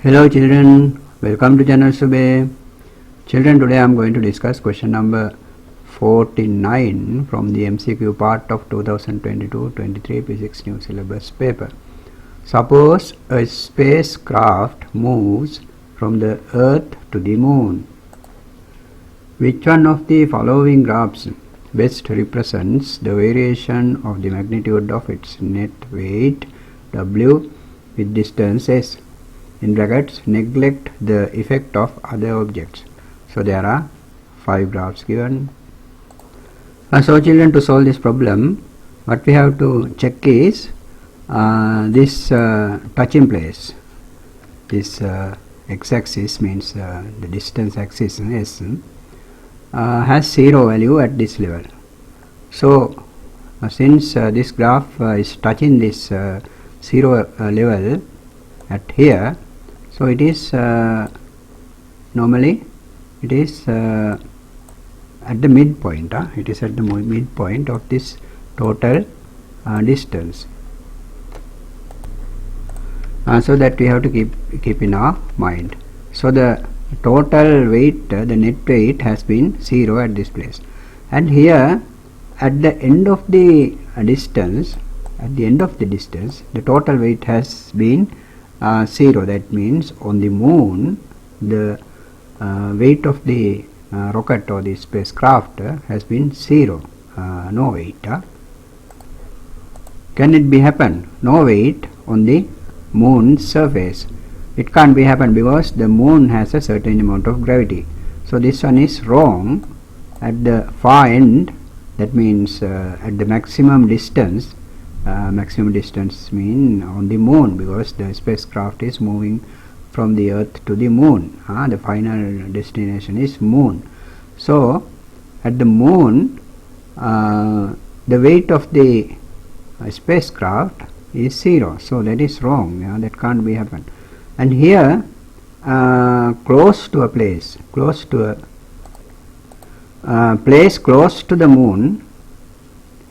Hello children, welcome to channel Sube. Children, today I am going to discuss question number 49 from the MCQ part of 2022-23 Physics New Syllabus paper. Suppose a spacecraft moves from the Earth to the Moon. Which one of the following graphs best represents the variation of the magnitude of its net weight W with distance s? In brackets, neglect the effect of other objects. So there are 5 graphs given. So children, to solve this problem, what we have to check is this touching place. This x-axis means the distance axis s has 0 value at this level. So since this graph is touching this 0 level at here, so it is normally it is at the midpoint. It is at the midpoint of this total distance. So that we have to keep in our mind. So the total weight, the net weight has been 0 at this place, and here at the end of the distance, the total weight has been 0. That means on the moon the weight of the rocket or the spacecraft has been 0, no weight. Can it be happen? No weight on the moon's surface. It can't be happen because the moon has a certain amount of gravity. So this one is wrong. At the far end, that means at the maximum distance mean on the moon, because the spacecraft is moving from the Earth to the moon. The final destination is moon. So at the moon the weight of the spacecraft is 0. So that is wrong. That can't be happen. And here close to a place close to the moon,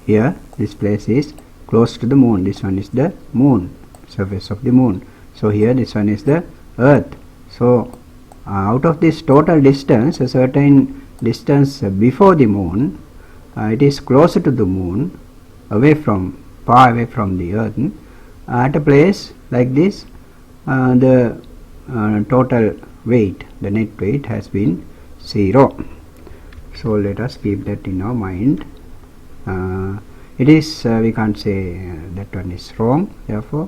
here this place is close to the moon. This one is the moon, surface of the moon. So here this one is the Earth. So out of this total distance, a certain distance before the moon, it is closer to the moon, far away from the Earth. At a place like this, the total weight, the net weight, has been 0. So let us keep that in our mind. It is we can't say that one is wrong, therefore.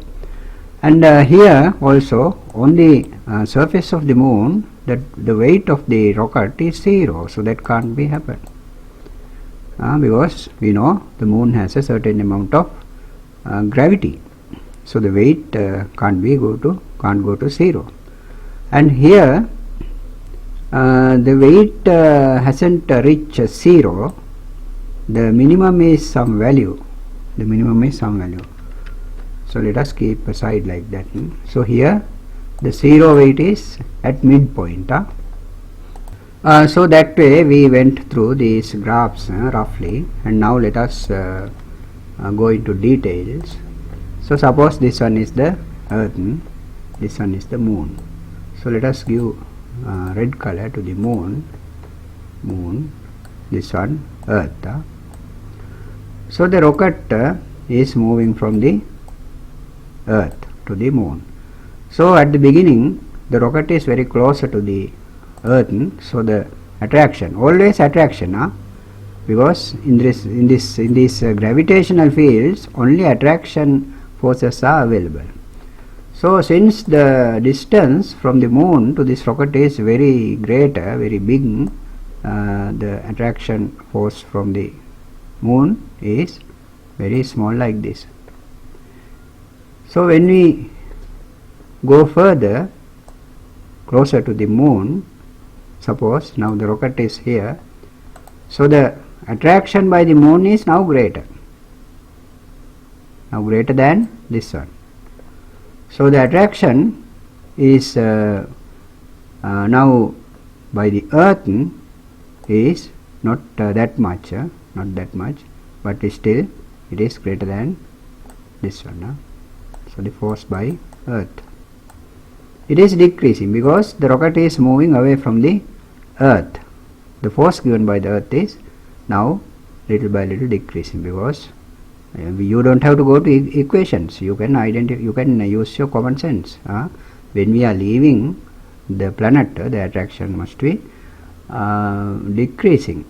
And here also on the surface of the moon, that the weight of the rocket is 0, so that can't be happen, because we know the moon has a certain amount of gravity. So the weight can't go to 0. And here the weight hasn't reached 0. The minimum is some value. So let us keep aside like that. So here the 0 weight is at midpoint. So that way we went through these graphs roughly, and now let us go into details. So suppose this one is the Earth, this one is the moon. So let us give red color to the moon, this one Earth. So the rocket is moving from the Earth to the moon. So at the beginning the rocket is very close to the Earth, so the attraction, always attraction, because in these gravitational fields only attraction forces are available. So since the distance from the moon to this rocket is very greater, very big, the attraction force from the moon is very small, like this. So when we go further closer to the moon, suppose now the rocket is here, so the attraction by the moon is now greater than this one. So the attraction is now by the Earth is not that much, but still it is greater than this one. So the force by Earth. it is decreasing because the rocket is moving away from the earth. The force given by the earth is now little by little decreasing, because you don't have to go to equations. You can use your common sense. When we are leaving the planet, the attraction must be decreasing.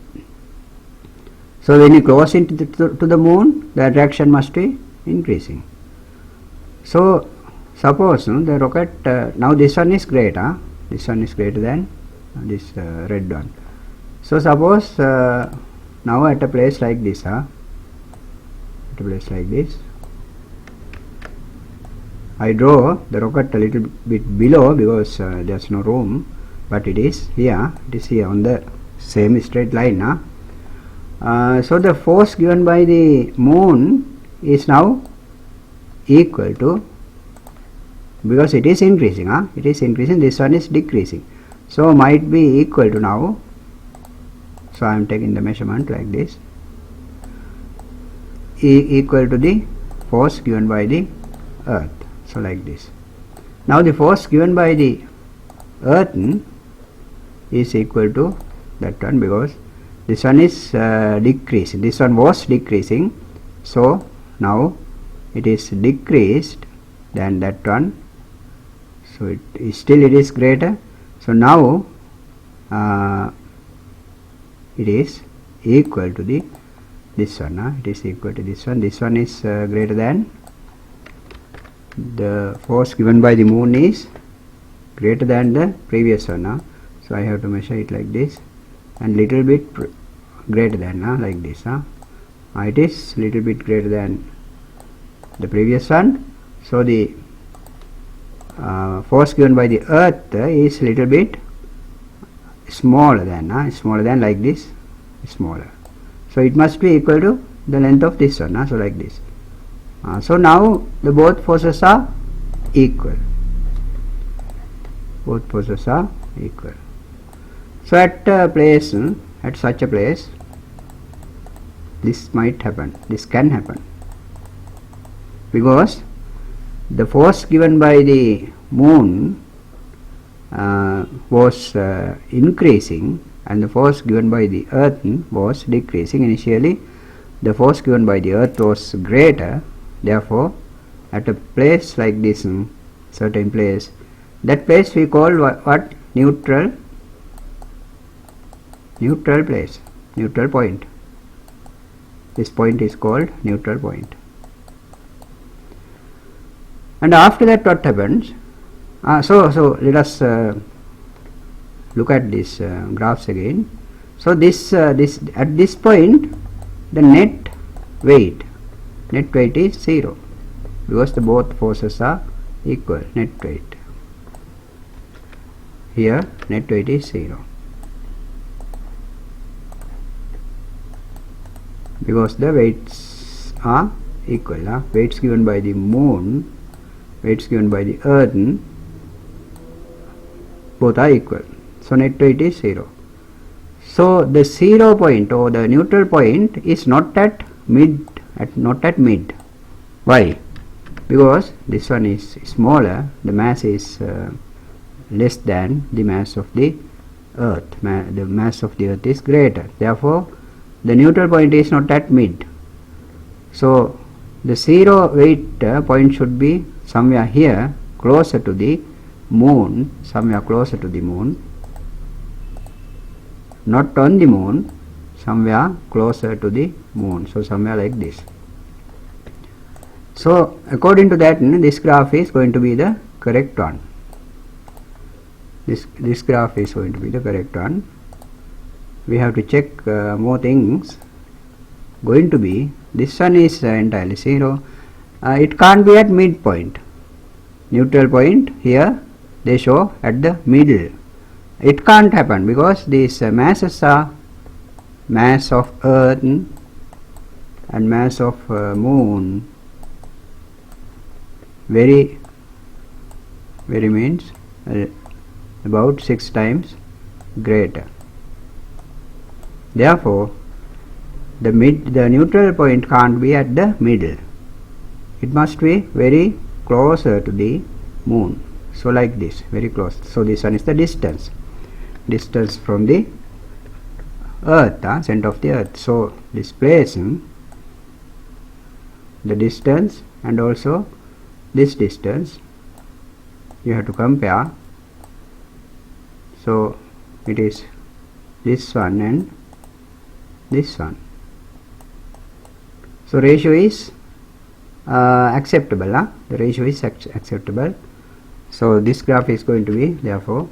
So when you close into to the moon, the attraction must be increasing. So suppose the rocket, now this one is greater. This one is greater than this red one. So suppose now at a place like this, at a place like this, I draw the rocket a little bit below because there's no room, but it is here. It is here on the same straight line. So the force given by the moon is now equal to, because it is increasing, it is increasing, this one is decreasing, so might be equal to now. So I am taking the measurement like this, equal to the force given by the earth. So like this. Now the force given by the earth is equal to that one, because this one is decreasing, this one was decreasing, so now it is decreased than that one, so it is greater. So now it is equal to the this one, it is equal to this one. This one is greater than, the force given by the moon is greater than the previous one. So I have to measure it like this, and little bit greater than, like this. It is little bit greater than the previous one. So the force given by the earth is little bit smaller than like this, smaller. So it must be equal to the length of this one. So like this. So now the both forces are equal. Both forces are equal. So at a place, at such a place, this might happen. This can happen, because the force given by the moon was increasing, and the force given by the earth was decreasing. Initially the force given by the earth was greater, therefore at a place like this, certain place, that place we call what? Neutral place, neutral point. This point is called neutral point. And after that what happens? So let us look at these graphs again. So this at this point, the net weight is 0, because the both forces are equal. Net weight, here net weight is 0, because the weights are equal. Weights given by the moon, weights given by the earth, both are equal. So net weight is 0. So the 0 point or the neutral point is not at mid. Why? Because this one is smaller, the mass is less than the mass of the earth. The mass of the earth is greater, therefore the neutral point is not at mid. So the 0 weight point should be somewhere here, closer to the moon, somewhere closer to the moon, not on the moon, somewhere closer to the moon. So somewhere like this. So according to that, this graph is going to be the correct one. This graph is going to be the correct one. We have to check more things. Going to be, this one is entirely 0. It can't be at midpoint. Neutral point here they show at the middle. It can't happen, because these masses are mass of earth and mass of moon very means about 6 times greater. Therefore the neutral point can't be at the middle. It must be very closer to the moon. So like this, very close. So this one is the distance from the earth, center of the earth. So this place, the distance and also this distance you have to compare. So it is this one and this one. So ratio is acceptable. The ratio is acceptable. So this graph is going to be therefore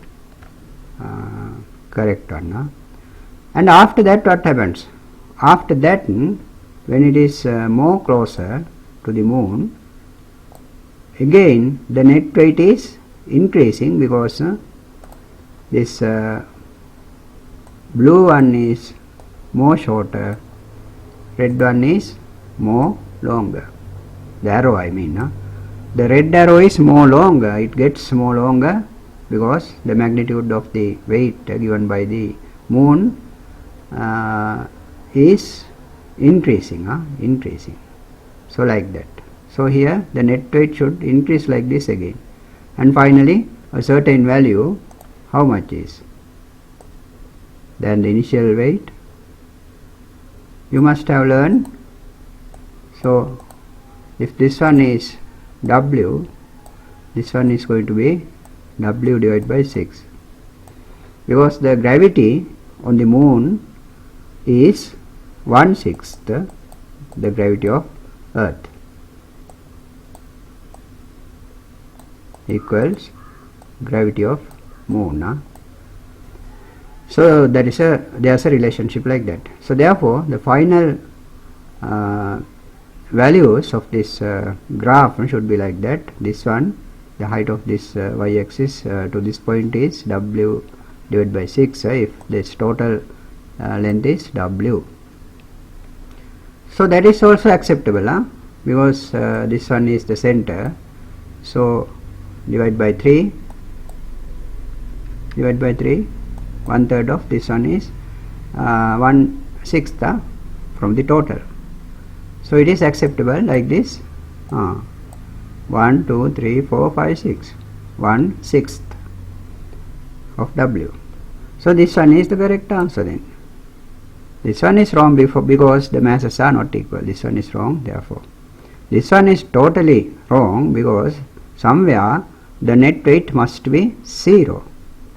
correct one. And after that, what happens? After that, when it is more closer to the moon, again the net weight is increasing, because this blue one is more shorter, red one is more longer. The arrow, I mean, the red arrow is more longer. It gets more longer because the magnitude of the weight given by the moon is increasing. So like that. So here the net weight should increase like this again, and finally a certain value, how much is than the initial weight, you must have learned. So if this one is W, this one is going to be W divided by 6, because the gravity on the moon is 1/6 the gravity of earth, equals gravity of moon. So there's a relationship like that. So therefore the final values of this graph should be like that. This one, the height of this y-axis to this point is W divided by 6 if this total length is W. So that is also acceptable, because this one is the center. So divide by 3, 1/3 of this one is 1/6 from the total. So it is acceptable like this. 1, 2, 3, 4, 5, 6, 1/6 of W. So this one is the correct answer then. This one is wrong because the masses are not equal. This one is wrong, therefore. This one is totally wrong because somewhere the net weight must be 0,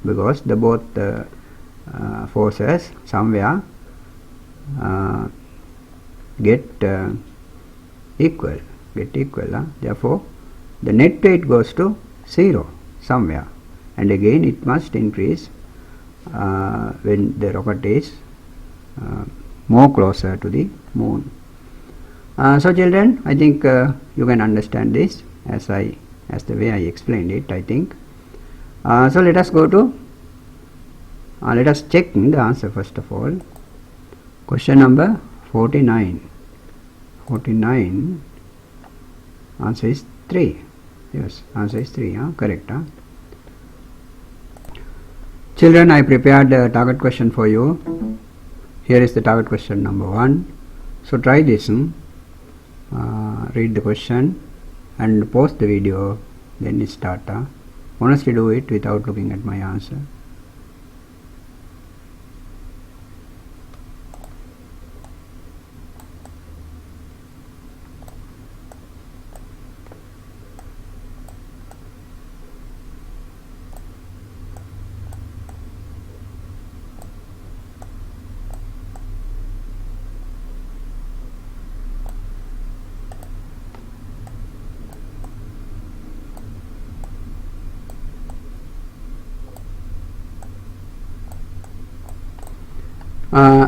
because the both forces somewhere get equal. Therefore the net weight goes to 0 somewhere, and again it must increase when the rocket is more closer to the moon. So children, I think you can understand this as the way I explained it, I think. So let us go to let us check the answer first of all. Question number 49. Answer is 3. Yes, answer is 3. Correct. Children, I prepared the target question for you. Here is the target question number 1. So try this. Read the question and pause the video, then start. Honestly do it without looking at my answer.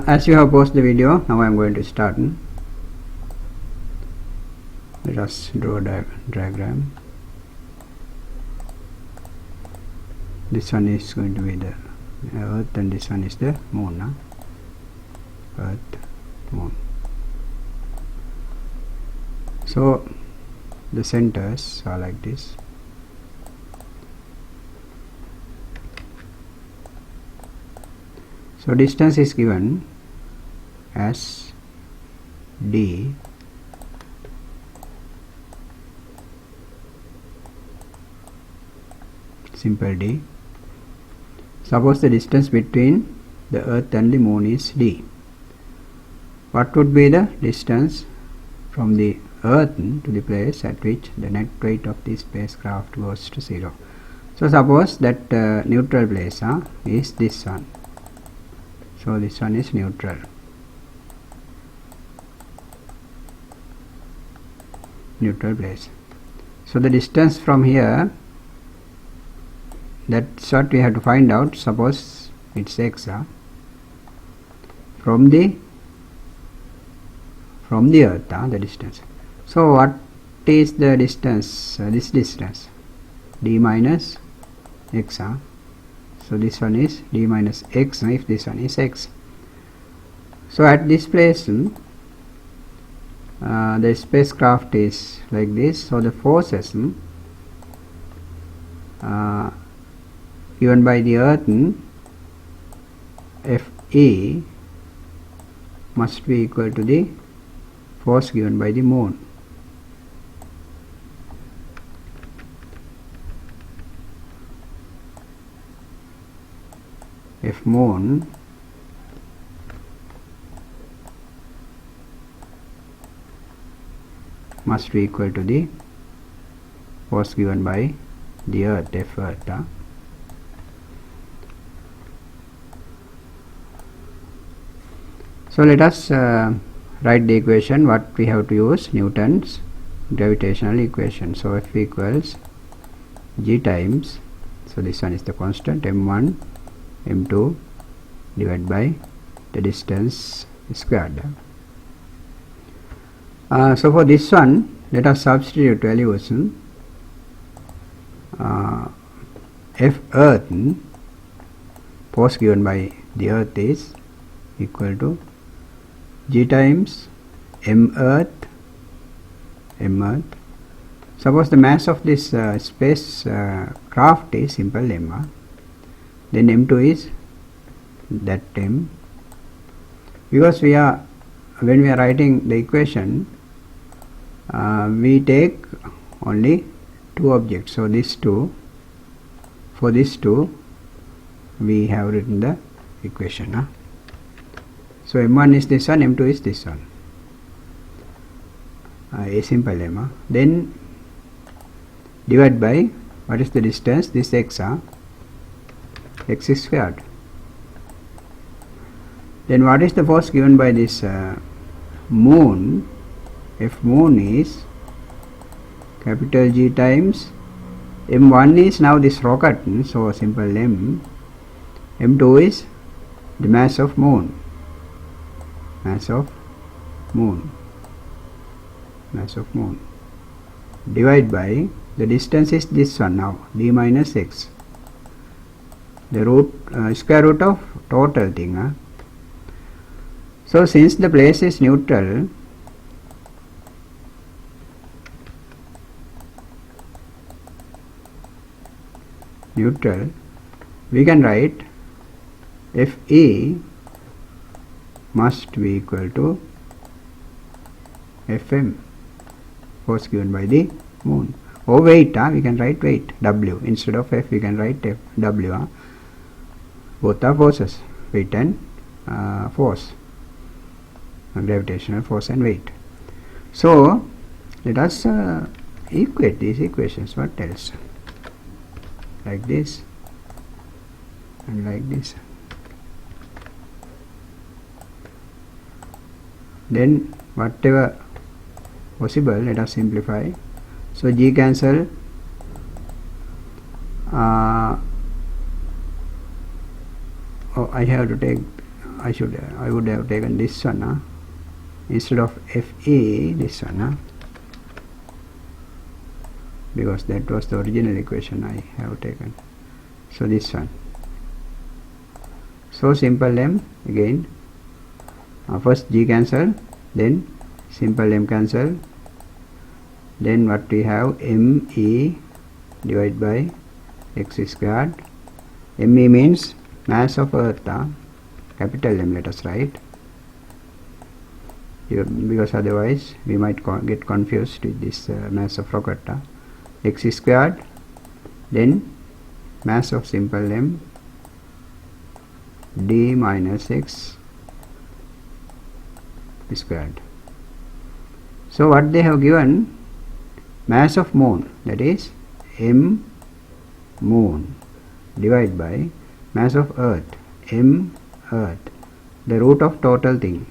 As you have paused the video, now I am going to start. Let us draw a diagram. This one is going to be the earth and this one is the moon. Earth, moon. So the centers are like this. So distance is given as D, simple d. Suppose the distance between the earth and the moon is d. What would be the distance from the earth to the place at which the net weight of the spacecraft goes to 0? So suppose that neutral place is this one. So this one is neutral. Neutral place. So the distance from here, that's what we have to find out. Suppose it's x from the earth, the distance. So what is the distance? This distance d minus x. So this one is d minus x if this one is x. So at this place the spacecraft is like this. So the forces given by the earth Fe must be equal to the force given by the moon. F moon must be equal to the force given by the earth, F earth. So let us write the equation. What we have to use? Newton's gravitational equation. So F equals g times, so this one is the constant, m1 m2 divided by the distance squared. So for this one, let us substitute values. F earth, force given by the earth, is equal to g times m earth. Suppose the mass of this space craft is simple m, then m2 is that m, because when we are writing the equation we take only two objects. So this two, for this two we have written the equation. So m1 is this one, m2 is this one, a simple m. Then divide by, what is the distance? This x, x is squared. Then what is the force given by this moon? F moon is capital G times m1 is now this rocket, so simple m. M2 is the mass of moon. Mass of moon. Divide by the distance is this one now, d minus x. The square root of total thing. So since the place is neutral, we can write Fe must be equal to Fm, force given by the moon. Or weight, we can write weight, W. Instead of F we can write F, W. Both are forces, weight and force, gravitational force and weight. So let us equate these equations. What else? Like this and like this. Then whatever possible, let us simplify. So g cancel, I would have taken this one instead of Fe, this one, because that was the original equation I have taken. So this one. So simple m again. First g cancel, then simple m cancel, then what we have, me divided by x squared. Me means mass of earth, capital M let us write, because otherwise we might get confused with this mass of rocket. X squared, then mass of simple m d minus x squared. So what they have given, mass of moon, that is m moon divided by mass of earth m earth, the root of total thing,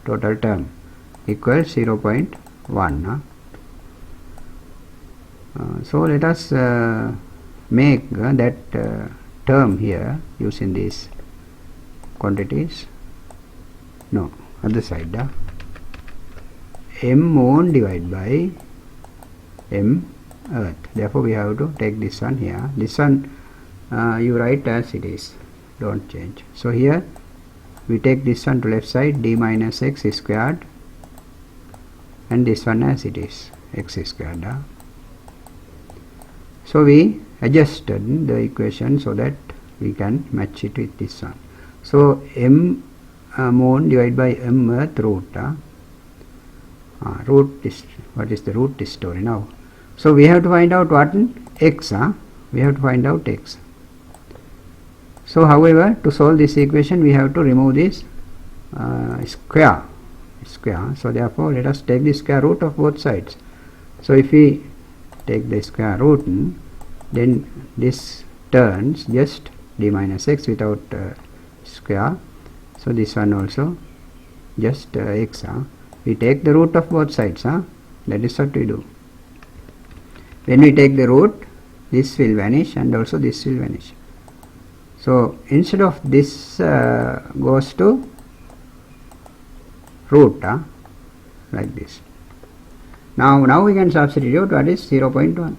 total term, equals 0.1. So let us make that term here using these quantities. No, other side. M moon divided by m earth. Therefore we have to take this one here. This one you write as it is, don't change. So here we take this one to left side, d minus x squared, and this one as it is, x squared. So we adjusted the equation so that we can match it with this one. So m moon divided by m earth root. Root is, what is the root this story now? So we have to find out what x. We have to find out x. So however, to solve this equation we have to remove this square. So therefore let us take the square root of both sides. So if we take the square root, then this turns just d minus x without square. So this one also just x. We take the root of both sides. That is what we do. When we take the root, this will vanish and also this will vanish. So instead of this goes to root, like this. Now we can substitute what is 0.1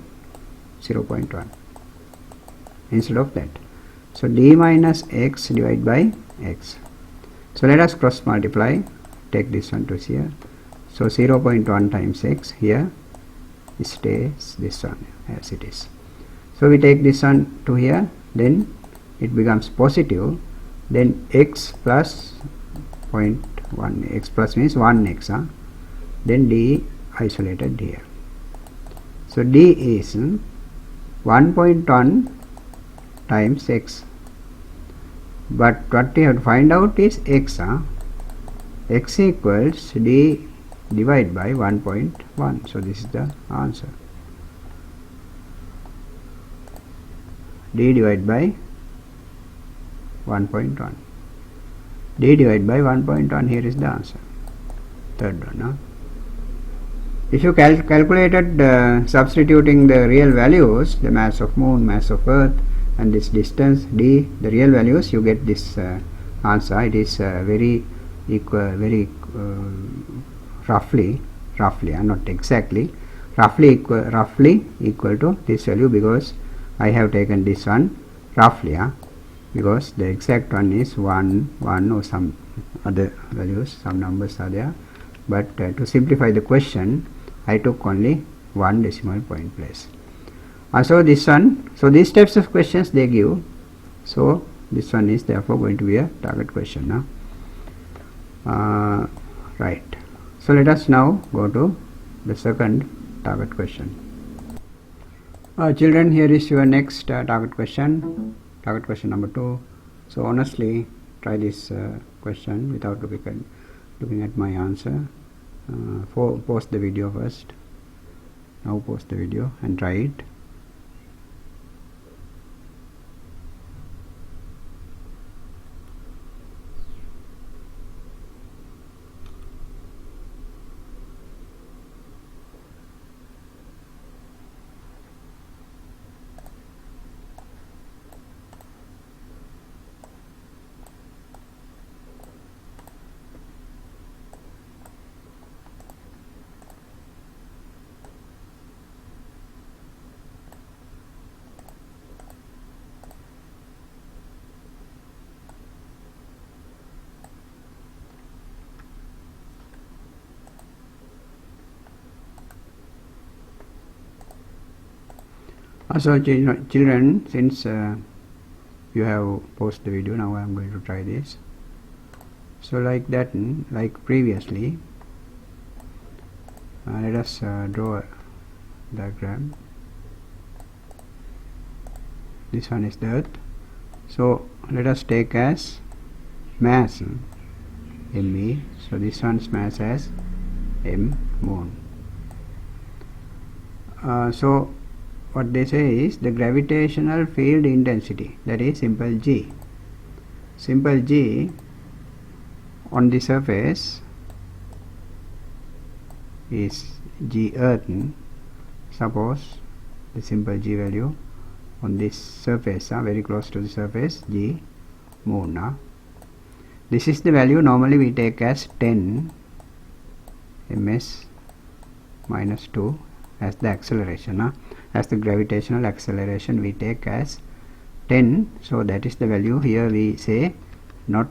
instead of that. So d minus x divided by x. So let us cross multiply, take this one to here. So 0.1 times x, here stays this one as it is. So we take this one to here, then it becomes positive, then x plus 0.1, x plus means 1x, then d isolated here. So d is 1.1 times x, but what we have to find out is x. X equals d divided by 1.1. So this is the answer. D divided by 1.1. D divided by 1.1. Here is the answer. Third one. If you calculated substituting the real values, the mass of moon, mass of earth, and this distance d, the real values, you get this answer. It is very equal, very roughly, not exactly, roughly equal to this value, because I have taken this one roughly, because the exact one is 1 or some other values, some numbers are there, but to simplify the question I took only 1 decimal point place. So this one, so these types of questions they give, so this one is therefore going to be a target question. Right, so let us now go to the second target question. Children, here is your next target question number 2. So honestly try this question without looking at my answer. Pause the video first. Now pause the video and try it. So children, since you have paused the video, now I am going to try this. So like that, like previously, let us draw a diagram. This one is the Earth. So let us take as mass ME. So this one's mass as M Moon. So what they say is the gravitational field intensity, that is simple G. Simple G on the surface is G Earth. Suppose the simple G value on this surface, very close to the surface, G Moon. This is the value normally we take as 10 ms minus 2 as the acceleration. As the gravitational acceleration we take as 10. So that is the value. Here we say not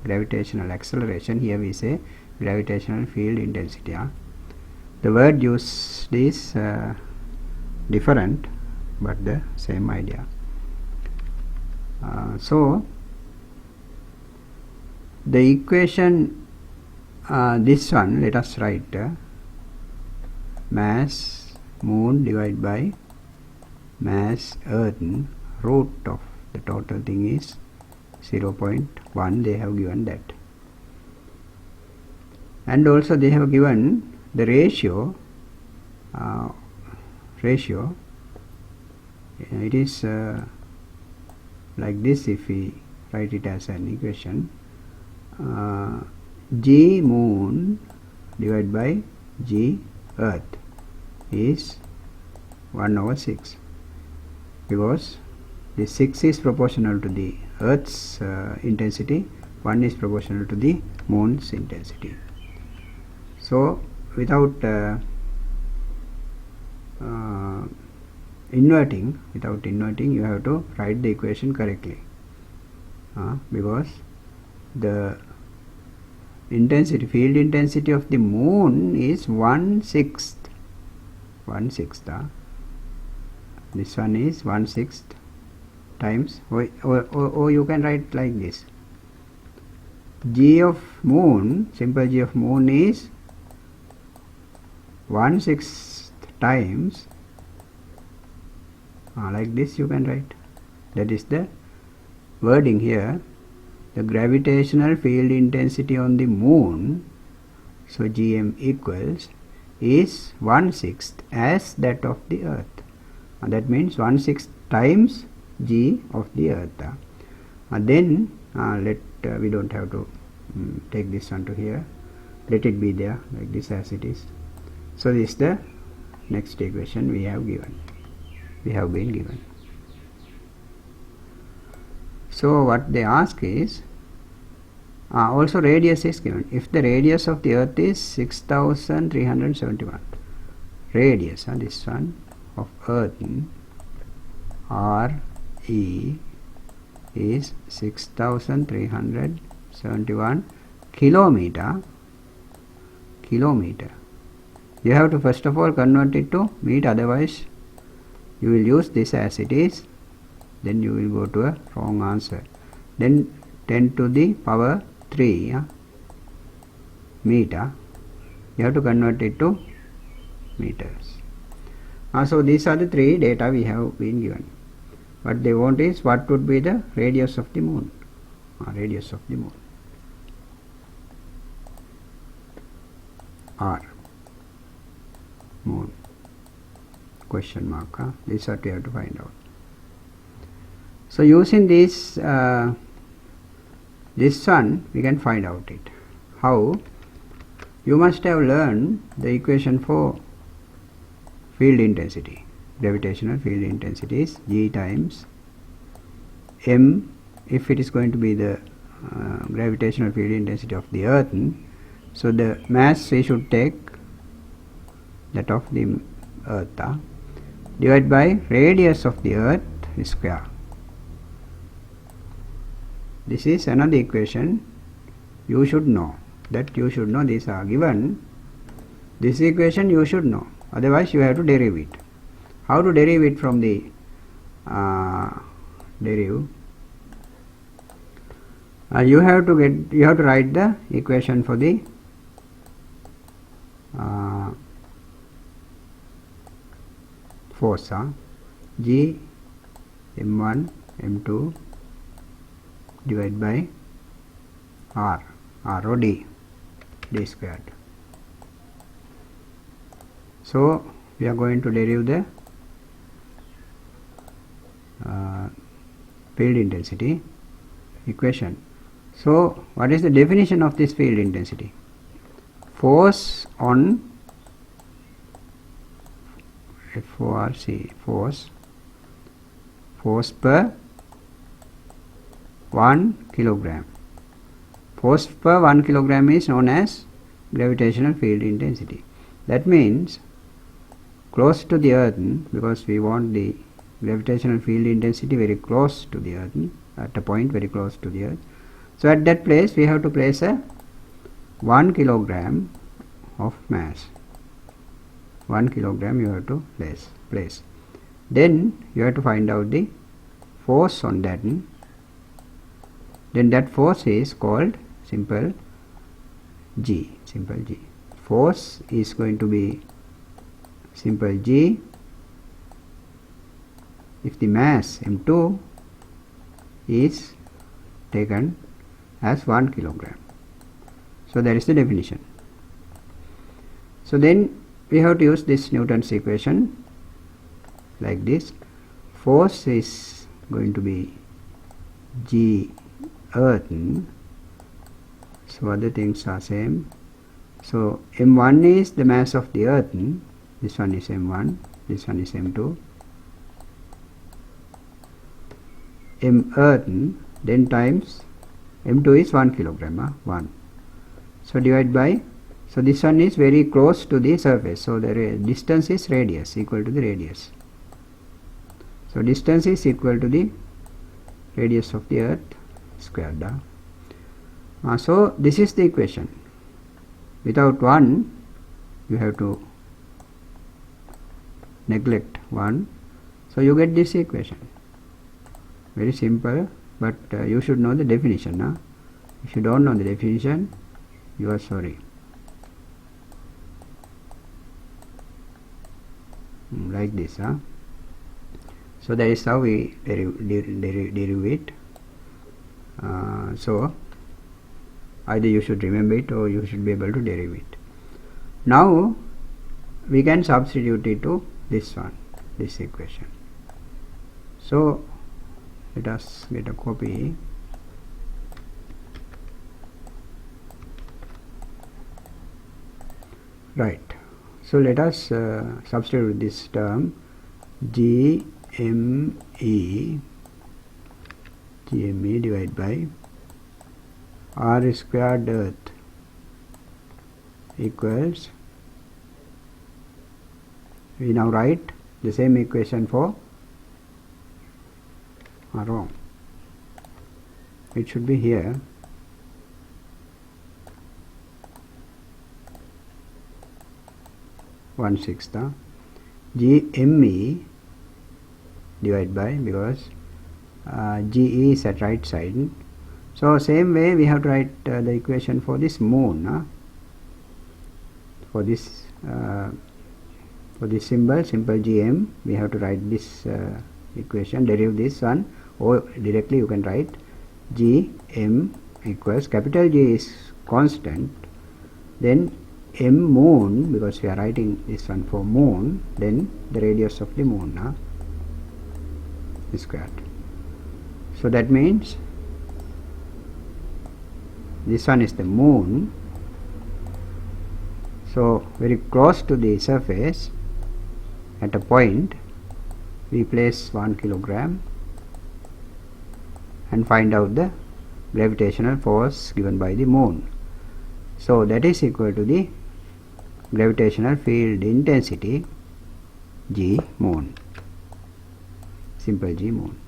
gravitational acceleration, here we say gravitational field intensity. The word used is different, but the same idea. So the equation, this one, let us write mass Moon divided by mass Earth, root of the total thing is 0.1. They have given that, and also they have given the ratio. It is like this. If we write it as an equation, G Moon divided by G Earth is 1/6, because the 6 is proportional to the Earth's intensity, 1 is proportional to the Moon's intensity. So without inverting, you have to write the equation correctly, because the field intensity of the Moon is 1/6. This one is 1/6 times, or you can write like this: G of Moon, simple G of Moon is 1/6 times, like this you can write. That is the wording here. The gravitational field intensity on the Moon, so Gm equals, is 1/6 as that of the Earth. That means 1/6 times G of the Earth. Then we don't have to take this one to here. Let it be there like this as it is. So this is the next equation we have been given. So what they ask is, also radius is given. If the radius of the Earth is 6371, radius, this one of Earth, RE, is 6371 kilometer. You have to first of all convert it to meter, otherwise you will use this as it is, then you will go to a wrong answer. Then 10 to the power 3 meter, you have to convert it to meters. So these are the three data we have been given. What they want is what would be the radius of the Moon. Radius of the Moon, R, Moon, question mark. This what we have to find out. So using this one we can find out it. How? You must have learned the equation for field intensity. Gravitational field intensity is G times M, if it is going to be the gravitational field intensity of the Earth. So the mass we should take that of the Earth, divided by radius of the Earth square. This is another equation you should know. These are given. This equation you should know, otherwise you have to derive it. How to derive it from the derive? You have to write the equation for the force, G m1 m2 divided by r or d squared. So we are going to derive the field intensity equation. So what is the definition of this field intensity? Force on FORC, force per 1 kilogram. Force per 1 kilogram is known as gravitational field intensity. That means close to the earth, because we want the gravitational field intensity very close to the earth, at a point very close to the earth. So at that place we have to place a 1 kilogram of mass. 1 kilogram you have to place. Then you have to find out the force on that. Then that force is called simple G. Force is going to be simple G if the mass m2 is taken as 1 kilogram. So that is the definition. So then we have to use this Newton's equation like this. Force is going to be G earth, so other things are same. So m1 is the mass of the earth, this one is m1, this one is m2. M earth then times m2 is 1 kilogram, 1. So divide by, so this one is very close to the surface, so the distance is radius, equal to the radius. So distance is equal to the radius of the earth squared. So this is the equation. Without 1 you have to neglect 1, so you get this equation. Very simple, but you should know the definition. If you don't know the definition, you are sorry. Like this. So that is how we derive it. So either you should remember it or you should be able to derive it. Now we can substitute it to this one, this equation. So let us get a copy. Right. So let us substitute this term GME divided by r squared earth equals, we now write the same equation for wrong. It should be here. One-sixth GME divided by, because GE is at right side. So same way we have to write the equation for this moon. For this symbol GM, we have to write this equation, derive this one, or directly you can write GM equals, capital G is constant, then M moon, because we are writing this one for moon, then the radius of the moon squared. So that means this one is the moon. So very close to the surface, at a point we place 1 kilogram and find out the gravitational force given by the moon. So that is equal to the gravitational field intensity G moon, simple G moon.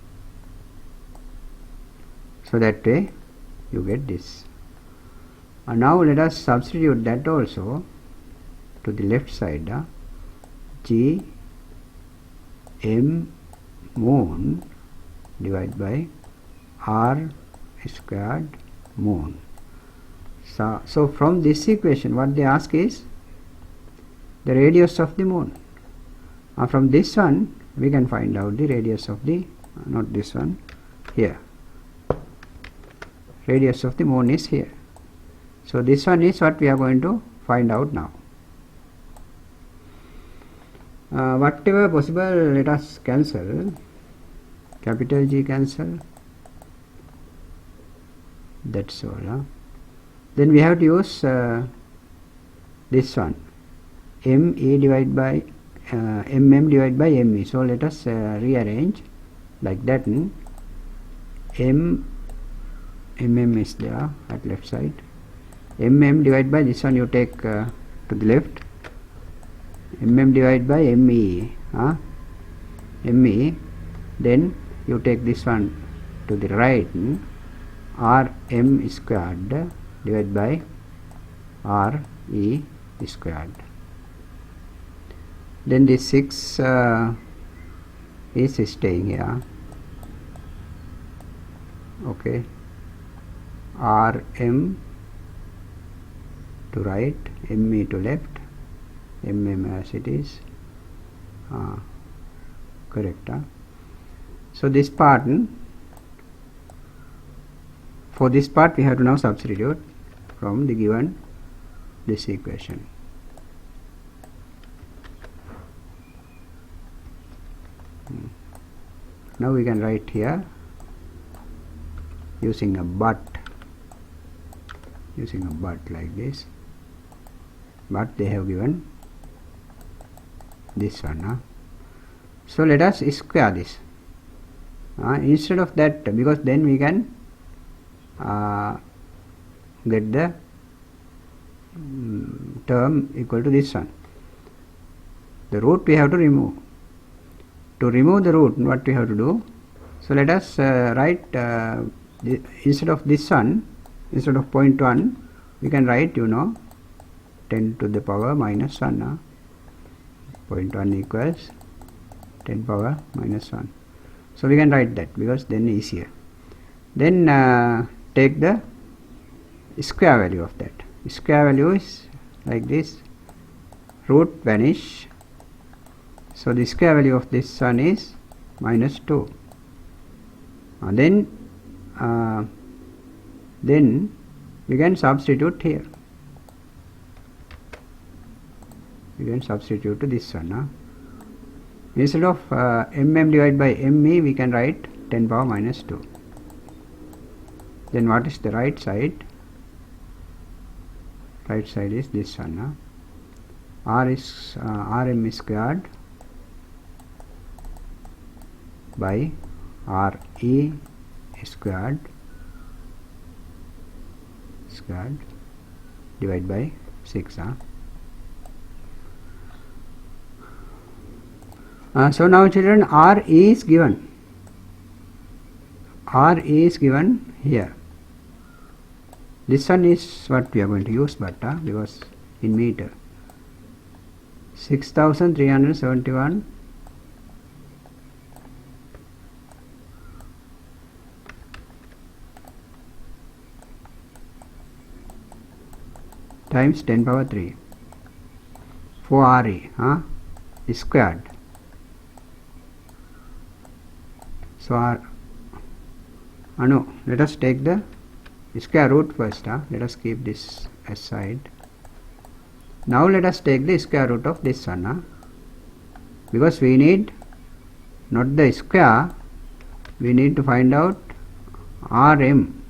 So that way you get this. And now let us substitute that also to the left side. G M moon divided by r squared moon. So from this equation what they ask is the radius of the moon. From this one we can find out the radius of the not this one, here. Radius of the moon is here. So this one is what we are going to find out now. Whatever possible, let us cancel. Capital G cancel. That's all. Then we have to use this one, ME divided by MM divided by ME. So let us rearrange like that. MM is there at left side. MM divided by this one you take to the left. MM divided by ME. ME. Then you take this one to the right. RM squared divided by RE squared. Then this 6 is staying here. Okay. RM to right, ME to left, MM as it is. Correct. So this part, for this part we have to now substitute from the given this equation. Now we can write here using a but like this, but they have given this one. So let us square this instead of that, because then we can get the term equal to this one. The root we have to remove. To remove the root, what we have to do? So let us write instead of this one, instead of 0.1, we can write 10 to the power minus 1. 0.1 equals 10 power minus 1. So we can write that, because then easier. Then take the square value of that. Square value is like this. Root vanish. So the square value of this one is minus 2. Then we can substitute here. We can substitute to this one. Instead of MM divided by ME, we can write 10 power minus 2. Then what is the right side? Right side is this one. RM squared by RE squared divided by 6. So now children, RE is given. RE is given here. This one is what we are going to use, but because in meter 6371 times 10 power 3 for RE squared. So let us take the square root first. Let us keep this aside. Now let us take the square root of this one, because we need not the square, we need to find out RM,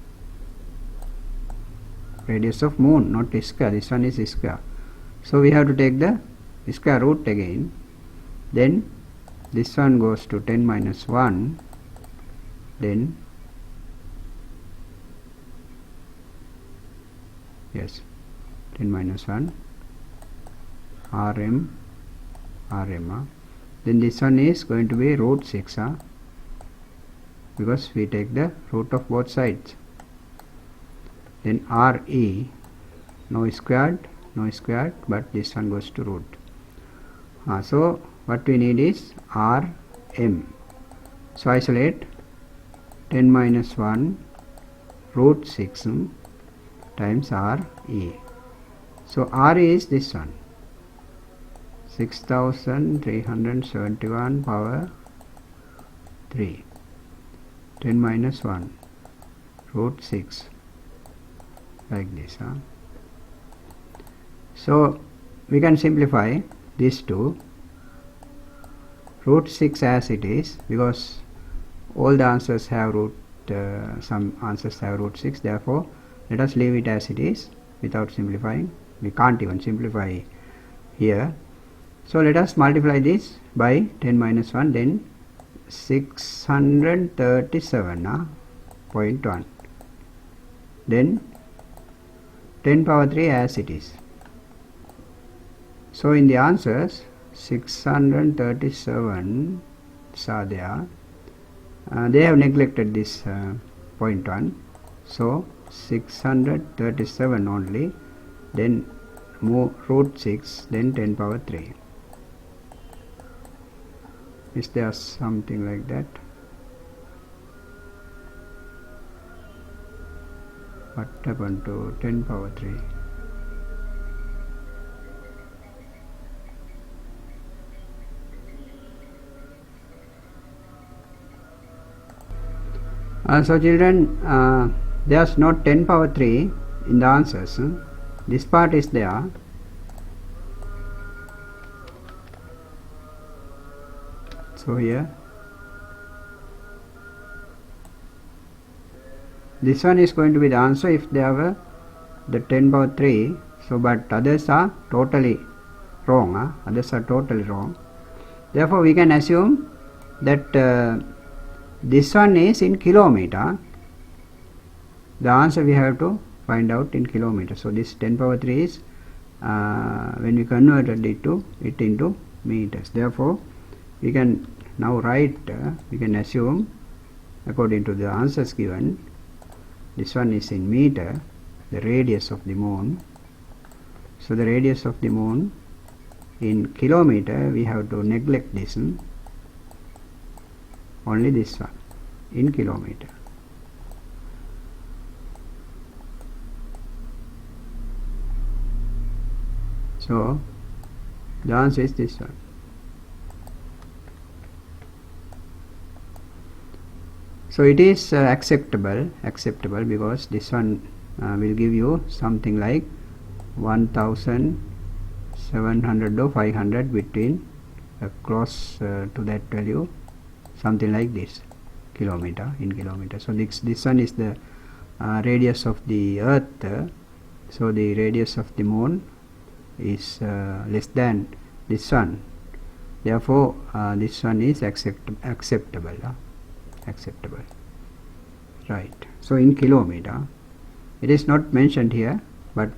radius of moon, not square. This one is square. So we have to take the square root again. Then this one goes to 10 minus 1. Then 10 minus 1 RM. Then this one is going to be root 6, because we take the root of both sides. Then RE, no squared, but this one goes to root. So what we need is RM. So isolate 10 minus 1 root 6 times RE. So RE is this one, 6371 power 3. 10 minus 1 root 6 like this. So we can simplify these two. Root 6 as it is, because all the answers have root, some answers have root 6, therefore let us leave it as it is without simplifying. We can't even simplify here. So let us multiply this by 10 minus 1, then 637.1, then 10 power 3 as it is. So in the answers 637 are there. They have neglected this 0.1, so 637 only, then move root 6, then 10 power 3. Is there something like that? What happened to 10 power 3? So children, there's not 10 power 3 in the answers. This part is there. So here this one is going to be the answer if there were the 10 power 3. So but others are totally wrong. Others are totally wrong. Therefore we can assume that this one is in kilometer. The answer we have to find out in kilometer. So this 10 power 3 is when we converted it into meters. Therefore we can now write, we can assume according to the answers given, this one is in meter, the radius of the moon. So the radius of the moon in kilometer, we have to neglect this, only this one in kilometer. So the answer is this one. So it is acceptable because this one will give you something like 1700 or 500 between close to that value, something like this, kilometer in kilometer. So this one is the radius of the earth. So the radius of the moon is less than this one. Therefore this one is acceptable. Right. So in kilometer, it is not mentioned here, but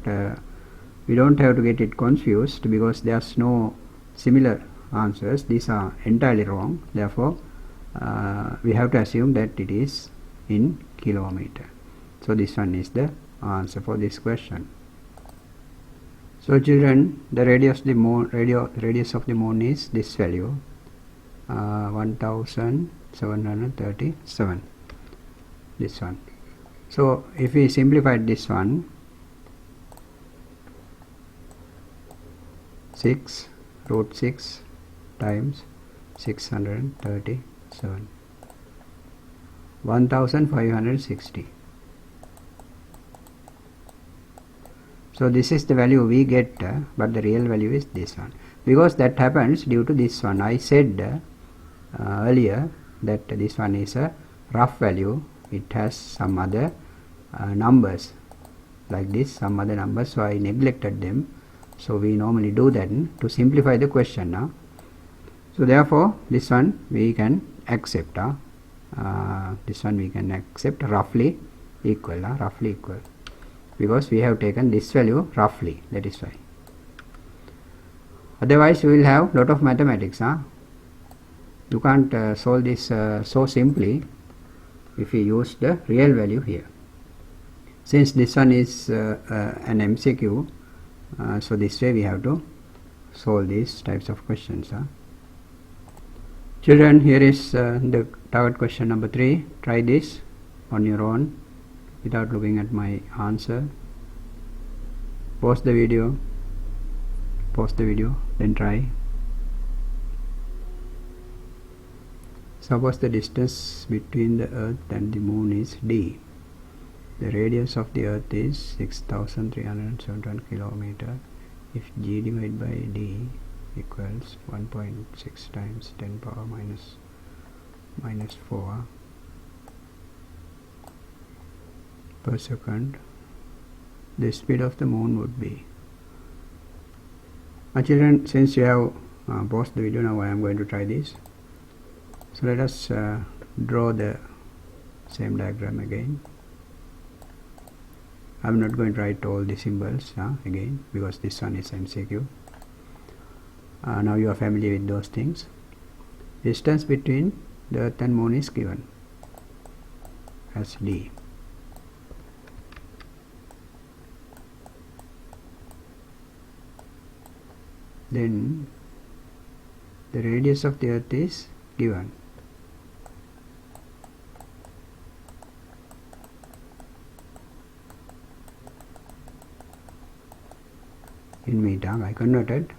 we don't have to get it confused because there's no similar answers. These are entirely wrong. Therefore we have to assume that it is in kilometer. So this one is the answer for this question. So children, the radius of the moon is this value, 1737, this one. So if we simplified this one, 6 root 6 times 637, 1560. So this is the value we get, but the real value is this one, because that happens due to this one. I said earlier that this one is a rough value. It has some other numbers like this, some other numbers, so I neglected them. So we normally do that to simplify the question now. So therefore this one we can accept. This one we can accept roughly equal, because we have taken this value roughly, that is why. Otherwise we will have lot of mathematics. You can't solve this so simply if we use the real value here. Since this one is an MCQ, so this way we have to solve these types of questions. Children, here is the target question number 3. Try this on your own without looking at my answer. Pause the video, then try. Suppose the distance between the earth and the moon is d. The radius of the earth is 6371 kilometer. If g divided by d equals 1.6 times 10 power minus 4 per second, the speed of the moon would be. Children, since you have paused the video, now I am going to try this. So let us draw the same diagram again. I am not going to write all the symbols again, because this one is MCQ. Now you are familiar with those things. Distance between the earth and moon is given as d. Then the radius of the earth is given. In meter, I converted.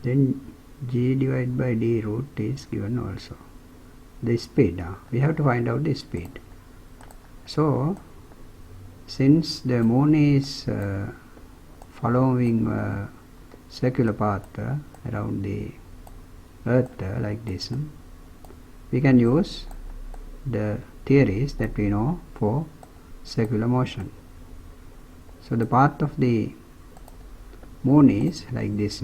Then g divided by d root is given also. The speed, we have to find out the speed. So since the moon is following a circular path around the earth like this, we can use the theories that we know for circular motion. So the path of the moon is like this,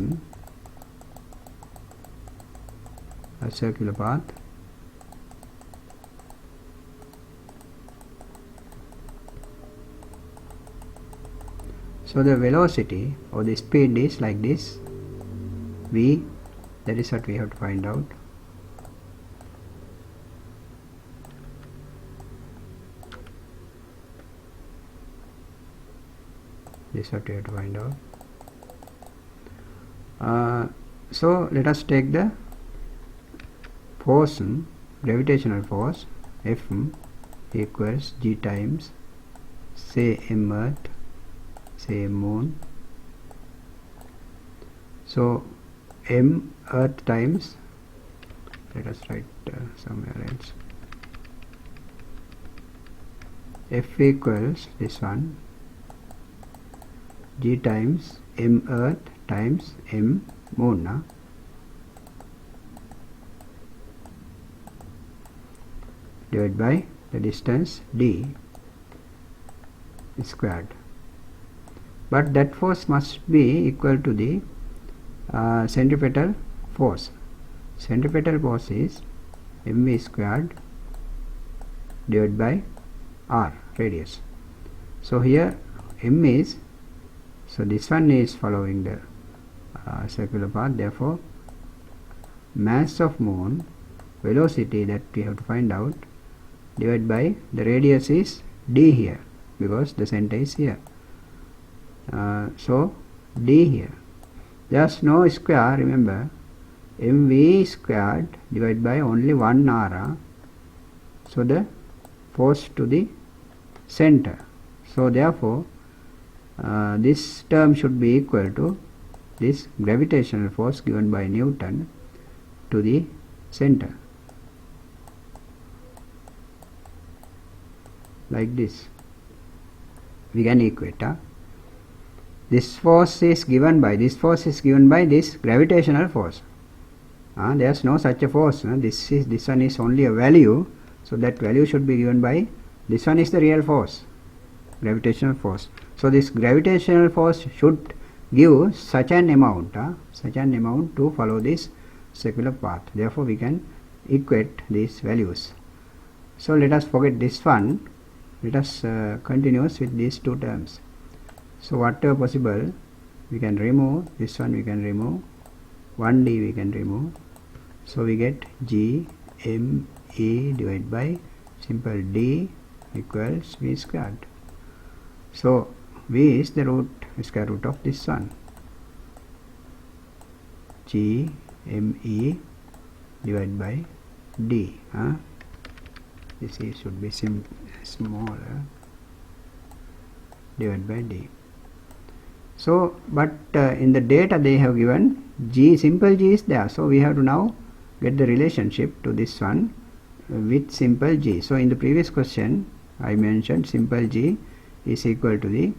a circular path. So the velocity or the speed is like this, v. That is what we have to find out. This is what we have to find out. So let us take the force, gravitational force, F equals g times say m earth, say m moon. So m earth times, let us write somewhere else, F equals this one, g times m earth times m moon. Divided by the distance d squared. But that force must be equal to the centripetal force. Centripetal force is mv squared divided by r, radius. So here m is, so this one is following the circular path, therefore mass of moon, velocity that we have to find out, divided by the radius is d here, because the center is here. So d here, just no square, remember, mv squared divided by only 1 r, so the force to the center. So therefore this term should be equal to this gravitational force given by Newton to the center, like this. We can equate. This force is given by this gravitational force. There is no such a force. This one is only a value, so that value should be given by, this one is the real force, gravitational force. So this gravitational force should give such an amount to follow this circular path. Therefore we can equate these values. So let us forget this one. Let us continue with these two terms. So whatever possible, we can remove this one, we can remove 1d, we can remove. So we get g m e divided by simple d equals v squared. So v is the square root of this one, g m e divided by d. This should be smaller, divided by d. So but in the data they have given G, simple G is there, so we have to now get the relationship to this one with simple G. So in the previous question I mentioned simple G is equal to the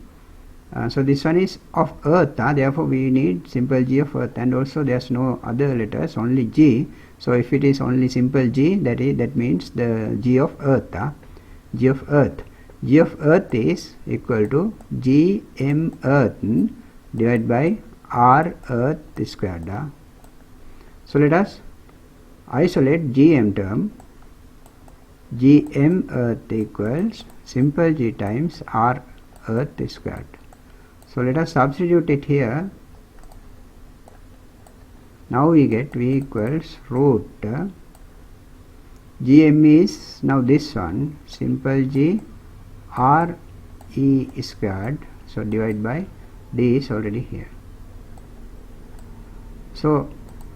so this one is of earth, therefore we need simple G of earth, and also there's no other letters, only G. So if it is only simple G, that means the G of earth, G of earth. G of earth is equal to G m earth divided by R earth squared. So let us isolate G m term. G m earth equals simple G times R earth squared. So let us substitute it here. Now we get V equals root Gm is now this one, simple G R E squared, so divide by D is already here. So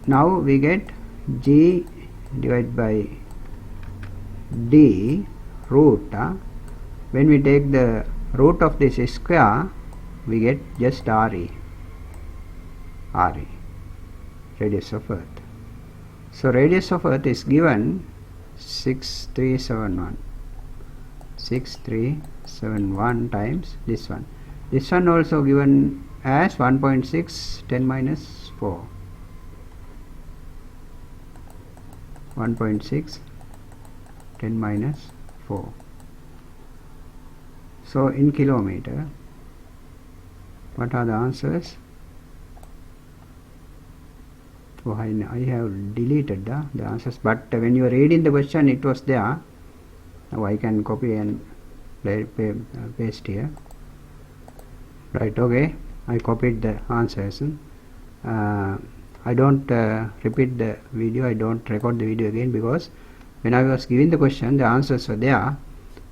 now we get G divided by D root. When we take the root of this square, we get just RE, radius of earth. So radius of earth is given 6371 times this one. This one also given as 1.6 10 minus 4. 1.6 10 minus 4. So in kilometer, what are the answers? Oh, I have deleted the answers, but when you are reading the question it was there. Now I can copy and paste here. Right, okay, I copied the answers. I don't repeat the video, I don't record the video again, because when I was giving the question the answers were there.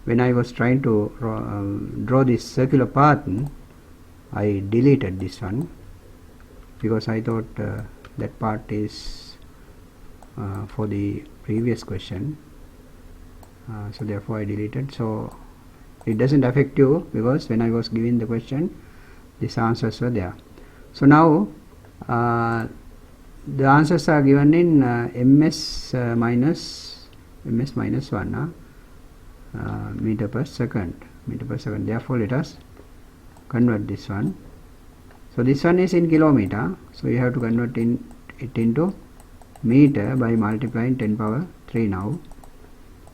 When I was trying to draw this circular path, I deleted this one because I thought that part is for the previous question, so therefore I deleted. So it doesn't affect you, because when I was giving the question these answers were there. So now the answers are given in ms minus 1 meter per second. Therefore let us convert this one. So this one is in kilometer, so you have to convert it into meter by multiplying 10 power 3 now.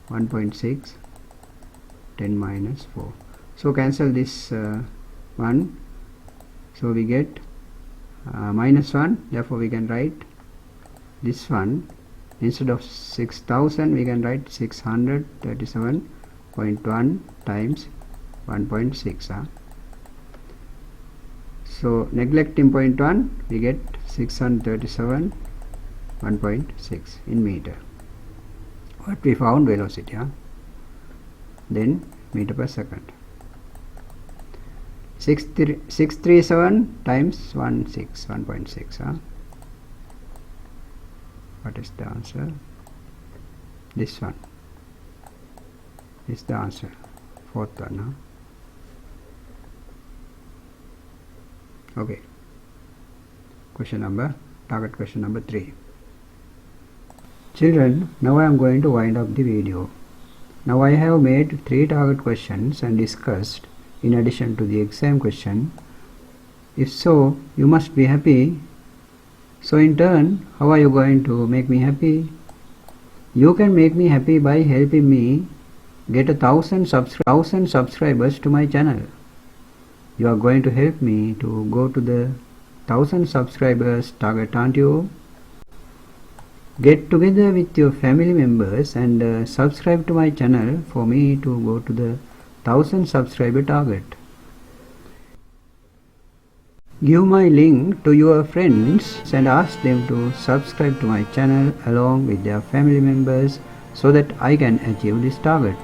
1.6 10 minus 4. So cancel this one, so we get minus 1, therefore we can write this one, instead of 6000 we can write 637.1 times 1.6. So neglecting 0.1, we get 637 1.6 in meter. What we found velocity, then meter per second. 637 times 1.6. What is the answer? This one is the answer, fourth one. Okay, target question number 3. Children, now I am going to wind up the video. Now I have made 3 target questions and discussed in addition to the exam question. If so, you must be happy. So in turn, how are you going to make me happy? You can make me happy by helping me get 1,000 subscribers to my channel. You are going to help me to go to the 1,000 subscribers target, aren't you? Get together with your family members and subscribe to my channel for me to go to the 1,000 subscriber target. Give my link to your friends and ask them to subscribe to my channel along with their family members so that I can achieve this target.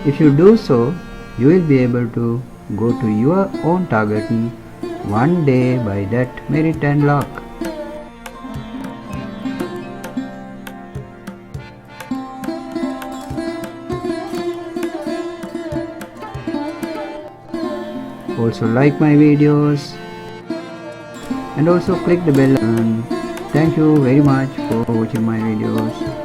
If you do so, you will be able to go to your own target one day by that merit and luck. Also like my videos and also click the bell icon. Thank you very much for watching my videos.